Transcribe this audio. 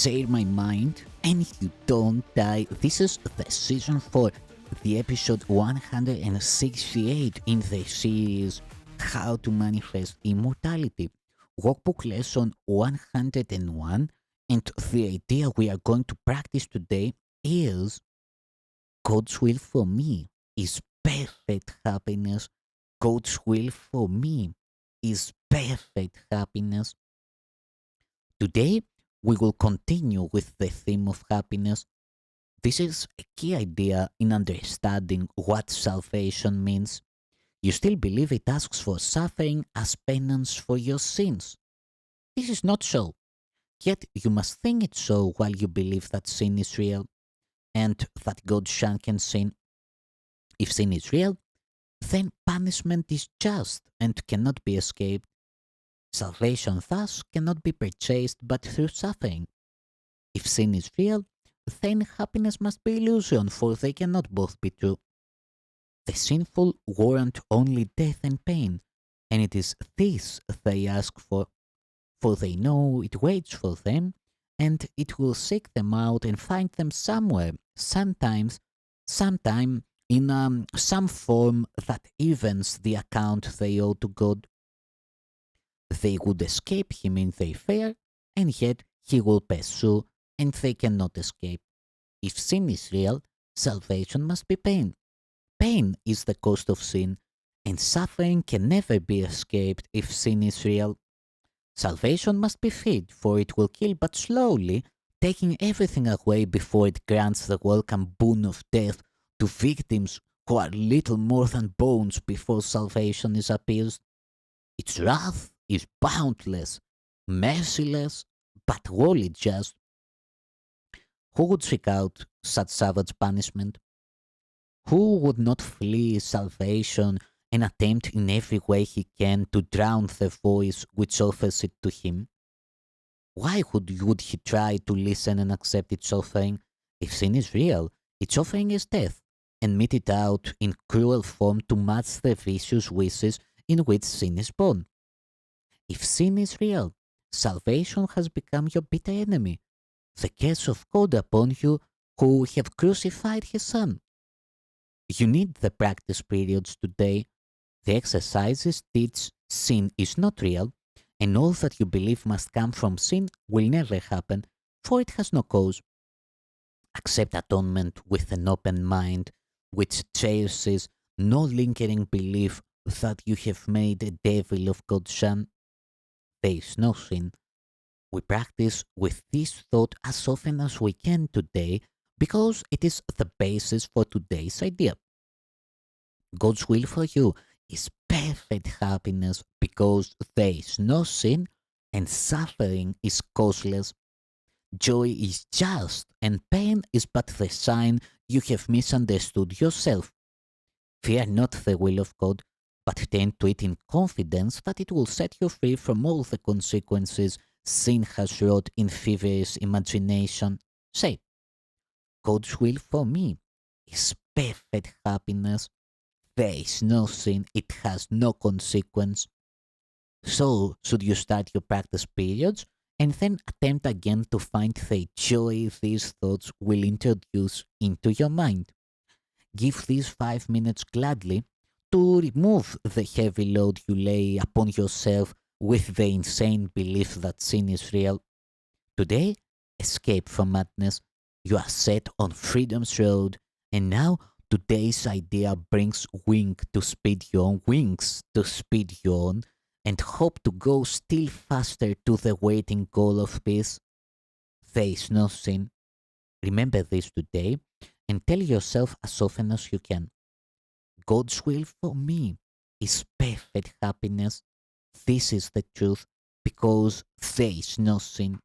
share my mind, and you don't die. This is the season 4, the episode 168 in the series How to Manifest Immortality. Workbook Lesson 101, and the idea we are going to practice today is God's will for me is perfect happiness. God's will for me is perfect happiness. Today, we will continue with the theme of happiness. This is a key idea in understanding what salvation means. You still believe it asks for suffering as penance for your sins. This is not so. Yet you must think it so while you believe that sin is real and that God shan't sin. If sin is real, then punishment is just and cannot be escaped. Salvation thus cannot be purchased but through suffering. If sin is real, then happiness must be illusion, for they cannot both be true. The sinful warrant only death and pain, and it is this they ask for they know it waits for them, and it will seek them out and find them somewhere, sometime in some form that evens the account they owe to God. They would escape him in their fear, and yet he will pursue, and they cannot escape. If sin is real, salvation must be pain. Pain is the cost of sin, and suffering can never be escaped if sin is real. Salvation must be feared, for it will kill but slowly, taking everything away before it grants the welcome boon of death to victims who are little more than bones before salvation is appeased. Its wrath is boundless, merciless, but wholly just. Who would seek out such savage punishment? Who would not flee salvation and attempt in every way he can to drown the voice which offers it to him? Why would he try to listen and accept its offering? If sin is real, its offering is death, and mete it out in cruel form to match the vicious wishes in which sin is born. If sin is real, salvation has become your bitter enemy, the curse of God upon you who have crucified his Son. You need the practice periods today. The exercises teach sin is not real, and all that you believe must come from sin will never happen, for it has no cause. Accept atonement with an open mind, which cherishes no lingering belief that you have made a devil of God's Son. There is no sin. We practice with this thought as often as we can today because it is the basis for today's idea. God's will for you is perfect happiness because there is no sin and suffering is causeless. Joy is just and pain is but the sign you have misunderstood yourself. Fear not the will of God, but tend to it in confidence that it will set you free from all the consequences sin has wrought in feverish imagination. Say, God's will for me is perfect happiness. There is no sin, it has no consequence. So, should you start your practice periods and then attempt again to find the joy these thoughts will introduce into your mind. Give these 5 minutes gladly to remove the heavy load you lay upon yourself with the insane belief that sin is real. Today, escape from madness. You are set on freedom's road, and now today's idea brings wings to speed you on, and hope to go still faster to the waiting goal of peace. There is no sin. Remember this today, and tell yourself as often as you can. God's will for me is perfect happiness. This is the truth, because there is no sin.